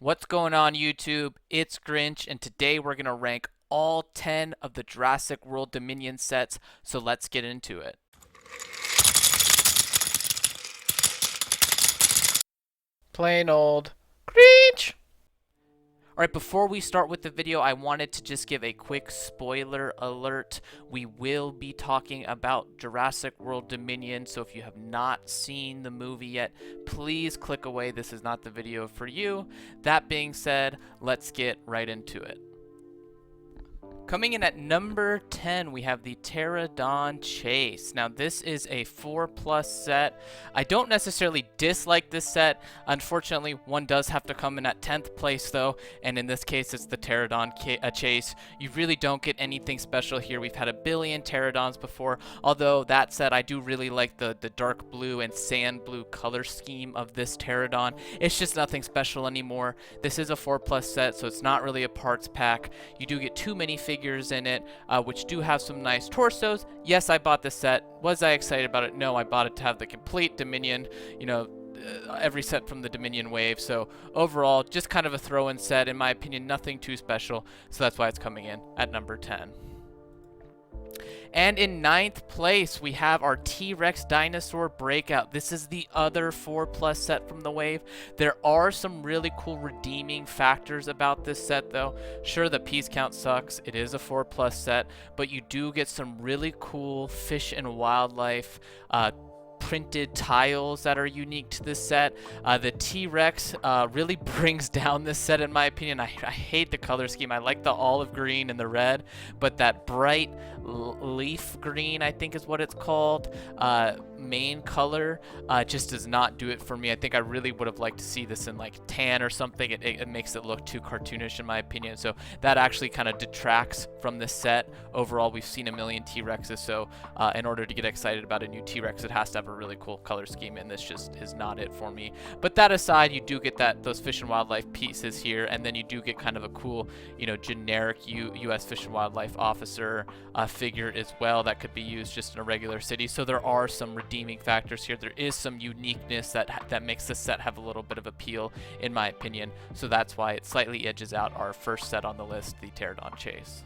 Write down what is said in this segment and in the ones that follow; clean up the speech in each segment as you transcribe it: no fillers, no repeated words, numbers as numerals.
What's going on, YouTube? It's Grinch, and today we're going to rank all 10 of the Jurassic World Dominion sets, so let's get into it. Plain old Grinch! Alright, before we start with the video, I wanted to just give a quick spoiler alert. We will be talking about Jurassic World Dominion, so if you have not seen the movie yet, please click away. This is not the video for you. That being said, let's get right into it. Coming in at number 10, we have the Pterodon Chase. Now, this is a 4+ set. I don't necessarily dislike this set. Unfortunately, one does have to come in at 10th place, though, and in this case, it's the Pterodon Chase. You really don't get anything special here. We've had a billion Pterodons before, although that said, I do really like the dark blue and sand blue color scheme of this Pterodon. It's just nothing special anymore. This is a 4+ set, so it's not really a parts pack. You do get too many figures in it, which do have some nice torsos. Yes, I bought this set. Was I excited about it? No, I bought it to have the complete Dominion, every set from the Dominion wave. So overall, just kind of a throw-in set. In my opinion, nothing too special. So that's why it's coming in at number 10. And in 9th place, we have our TRex Dinosaur Breakout. This is the other 4+ set from the wave. There are some really cool redeeming factors about this set, though. Sure, the piece count sucks. It is a 4+ set, but you do get some really cool fish and wildlife printed tiles that are unique to this set. The T-Rex really brings down this set, in my opinion. I hate the color scheme. I like the olive green and the red, but that bright leaf green, I think is what it's called, main color, just does not do it for me. I think I really would have liked to see this in like tan or something. It makes it look too cartoonish, in my opinion, so that actually kind of detracts from this set. Overall, we've seen a million T-Rexes, so in order to get excited about a new T-Rex, it has to have a really cool color scheme, and this just is not it for me. But that aside, you do get those fish and wildlife pieces here, and then you do get kind of a cool, generic U.S. Fish and Wildlife officer figure as well that could be used just in a regular city. So there are some redeeming factors here. There is some uniqueness that makes this set have a little bit of appeal, in my opinion. So that's why it slightly edges out our first set on the list, the Pterodon Chase.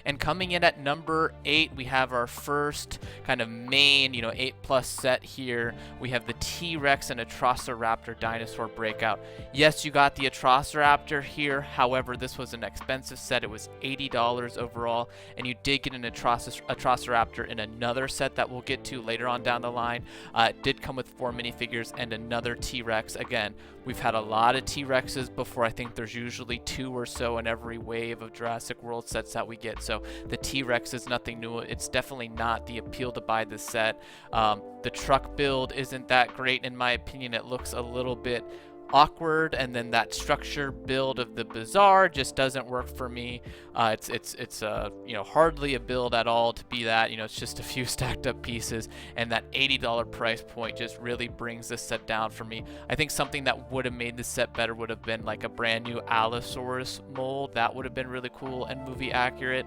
And coming in at number 8, we have our first kind of main, 8+ set here. We have the T-Rex and Atrociraptor Dinosaur Breakout. Yes, you got the Atrociraptor here. However, this was an expensive set. It was $80 overall, and you did get an Atrociraptor in another set that we'll get to later on down the line. It did come with 4 minifigures and another T-Rex. Again, we've had a lot of T-Rexes before. I think there's usually 2 or so in every wave of Jurassic World sets that we get. So the T-Rex is nothing new. It's definitely not the appeal to buy this set. The truck build isn't that great, in my opinion. It looks a little bit awkward, and then that structure build of the Bazaar just doesn't work for me. It's hardly a build at all to be that. It's just a few stacked up pieces, and that $80 price point just really brings this set down for me. I think something that would have made this set better would have been like a brand new Allosaurus mold. That would have been really cool and movie accurate,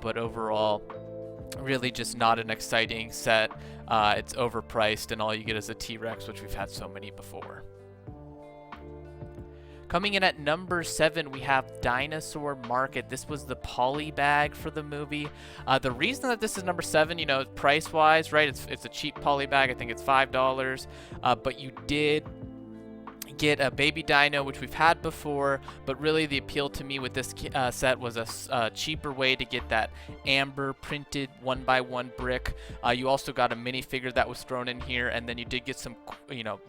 but overall, really just not an exciting set. It's overpriced, and all you get is a T-Rex, which we've had so many before. Coming in at number 7, we have Dinosaur Market. This was the poly bag for the movie. The reason that this is number 7, price-wise, right, it's a cheap poly bag. I think it's $5, but you did get a baby dino, which we've had before, but really the appeal to me with this set was a cheaper way to get that amber printed 1x1 brick. You also got a minifigure that was thrown in here, and then you did get some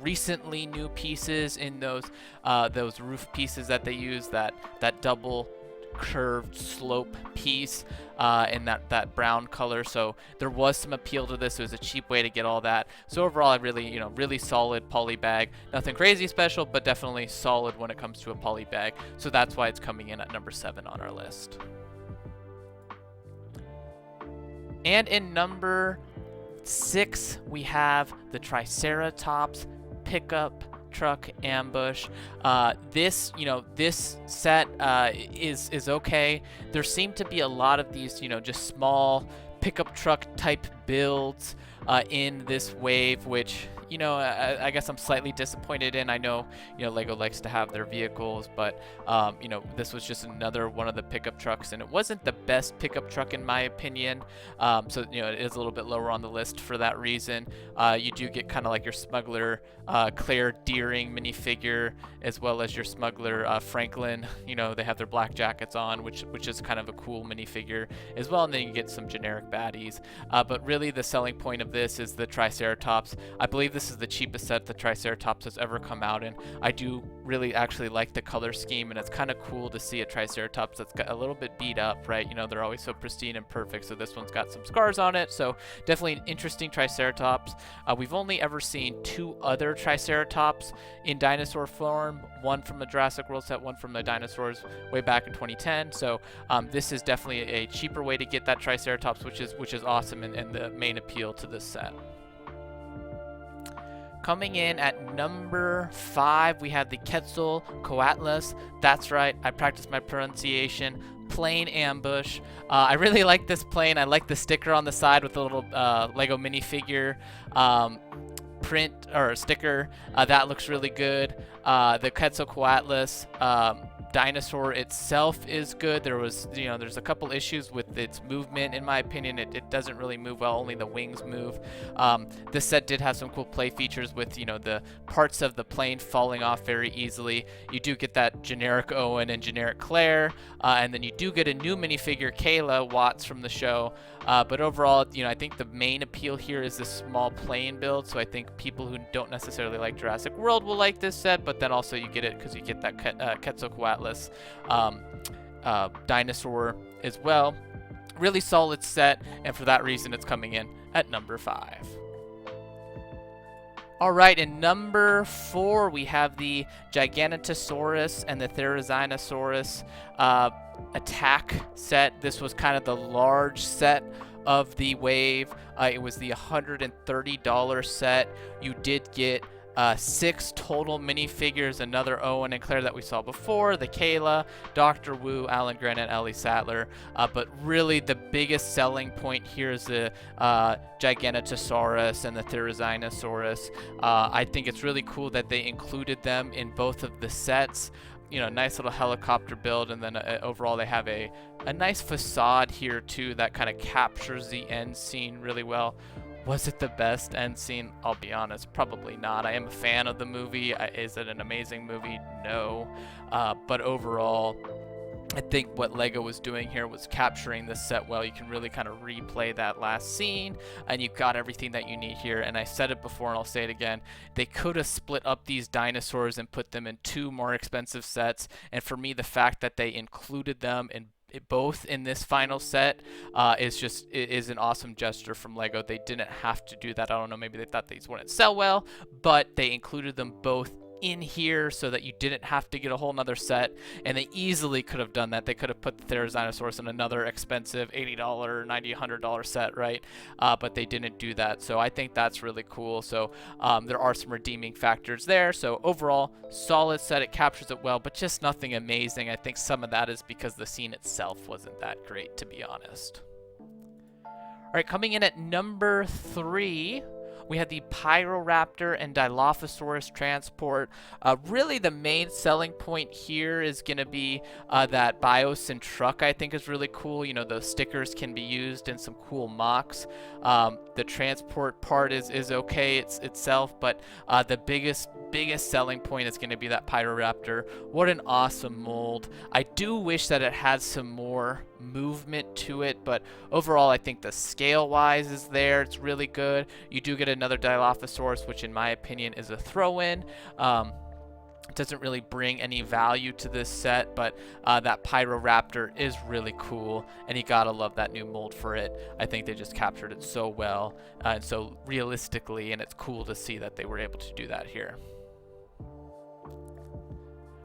recently new pieces in those roof pieces that they use, that double curved slope piece in that brown color. So there was some appeal to this. It was a cheap way to get all that. So overall, I really, really solid poly bag. Nothing crazy special, but definitely solid when it comes to a poly bag. So that's why it's coming in at number 7 on our list. And in number 6, we have the Triceratops pickup truck ambush. This set is okay. There seem to be a lot of these, just small pickup truck type builds in this wave, which you know, I guess I'm slightly disappointed in. I know, you know, Lego likes to have their vehicles, but you know, this was just another one of the pickup trucks, and it wasn't the best pickup truck in my opinion. So you know, it is a little bit lower on the list for that reason. You do get kind of like your smuggler Claire Deering minifigure, as well as your smuggler Franklin. You know, they have their black jackets on, which is kind of a cool minifigure as well, and then you get some generic baddies. But really, the selling point of this is the Triceratops. I believe this is the cheapest set the Triceratops has ever come out in. I do really actually like the color scheme, and it's kind of cool to see a Triceratops that's got a little bit beat up, right? You know, they're always so pristine and perfect, so this one's got some scars on it, so definitely an interesting Triceratops. We've only ever seen 2 other Triceratops in dinosaur form, one from the Jurassic World set, one from the dinosaurs way back in 2010, so this is definitely a cheaper way to get that Triceratops, which is awesome, and the main appeal to this set. Coming in at number 5, we have the Quetzalcoatlus. That's right, I practiced my pronunciation. Plane ambush. I really like this plane. I like the sticker on the side with the little Lego minifigure print or sticker. That looks really good. The Quetzalcoatlus dinosaur itself is good. There's a couple issues with its movement. In my opinion, it doesn't really move well. Only the wings move. This set did have some cool play features with, you know, the parts of the plane falling off very easily. You do get that generic Owen and generic Claire, and then you do get a new minifigure, Kayla Watts from the show. But overall, you know, I think the main appeal here is this small plane build. So I think people who don't necessarily like Jurassic World will like this set, but then also you get it because you get that Quetzalcoatlus dinosaur as well. Really solid set, and for that reason it's coming in at number 5. All right, in number 4 we have the Giganotosaurus and the Therizinosaurus attack set. This was kind of the large set of the wave. It was the $130 set. You did get 6 total minifigures, another Owen and Claire that we saw before, the Kayla, Dr. Wu, Alan Grant, and Ellie Sattler. But really the biggest selling point here is the Giganotosaurus and the Therizinosaurus. I think it's really cool that they included them in both of the sets. You know, nice little helicopter build, and then overall they have a nice facade here too that kind of captures the end scene really well. Was it the best end scene? I'll be honest, probably not. I am a fan of the movie. Is it an amazing movie? No. But overall, I think what Lego was doing here was capturing this set well. You can really kind of replay that last scene, and you've got everything that you need here. And I said it before, and I'll say it again. They could have split up these dinosaurs and put them in 2 more expensive sets. And for me, the fact that they included them in both in this final set is an awesome gesture from Lego. They didn't have to do that. I don't know, maybe they thought these wouldn't sell well, but they included them both in here so that you didn't have to get a whole nother set, and they easily could have done that. They could have put the Therizinosaurus in another expensive $80, $90, $100 set, right? But they didn't do that, so I think that's really cool. So there are some redeeming factors there. So overall, solid set. It captures it well, but just nothing amazing. I think some of that is because the scene itself wasn't that great, to be honest. All right, coming in at number 3, we had the Pyroraptor and Dilophosaurus transport. Really, the main selling point here is going to be that Biosyn truck. I think is really cool. You know, the stickers can be used in some cool mocks. The transport part is okay itself, but the biggest selling point is going to be that Pyroraptor. What an awesome mold. I do wish that it had some more movement to it, but overall I think the scale wise is there. It's really good. You do get another Dilophosaurus, which in my opinion is a throw-in. It doesn't really bring any value to this set, but that Pyroraptor is really cool, and you gotta love that new mold for it. I think they just captured it so well and so realistically, and it's cool to see that they were able to do that here.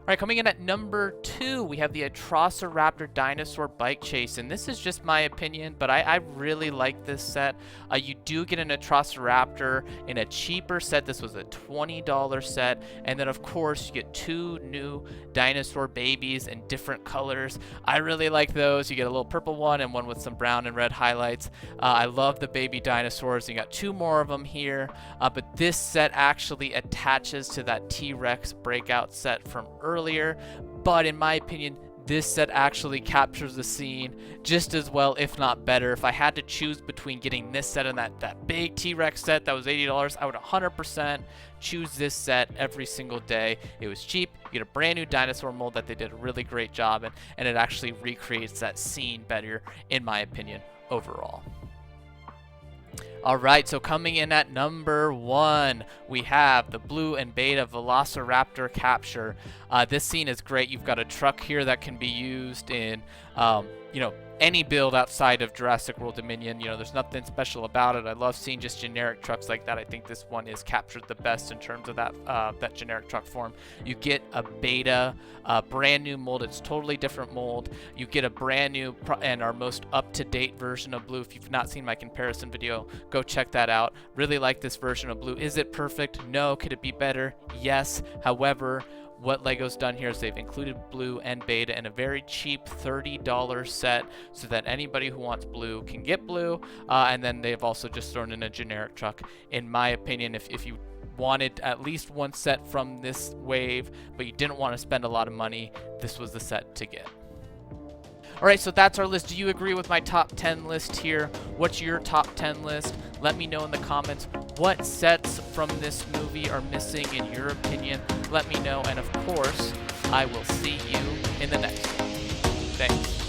All right, coming in at number 2, we have the Atrociraptor Dinosaur Bike Chase, and this is just my opinion, but I really like this set. You do get an Atrociraptor in a cheaper set. This was a $20 set, and then of course you get 2 new dinosaur babies in different colors. I really like those. You get a little purple one and one with some brown and red highlights. I love the baby dinosaurs. You got 2 more of them here, but this set actually attaches to that T-Rex Breakout set from earlier, but in my opinion, this set actually captures the scene just as well, if not better. If I had to choose between getting this set and that big T-Rex set that was $80, I would 100% choose this set every single day. It was cheap. You get a brand new dinosaur mold that they did a really great job in, and it actually recreates that scene better, in my opinion, overall. All right, so coming in at number 1, we have the blue and beta Velociraptor Capture. This scene is great. You've got a truck here that can be used in, any build outside of Jurassic World Dominion. There's nothing special about it. I love seeing just generic trucks like that. I think this one is captured the best in terms of that generic truck form. You get a beta, brand new mold. It's totally different mold. You get a brand new and our most up-to-date version of blue. If you've not seen my comparison video, go check that out. Really like this version of blue. Is it perfect? No. Could it be better? Yes. However, what LEGO's done here is they've included blue and beta in a very cheap $30 set so that anybody who wants blue can get blue, and then they've also just thrown in a generic truck. In my opinion, if you wanted at least one set from this wave but you didn't want to spend a lot of money, this was the set to get. Alright, so that's our list. Do you agree with my top 10 list here? What's your top 10 list? Let me know in the comments what sets from this movie are missing in your opinion. Let me know, and of course, I will see you in the next one. Thanks.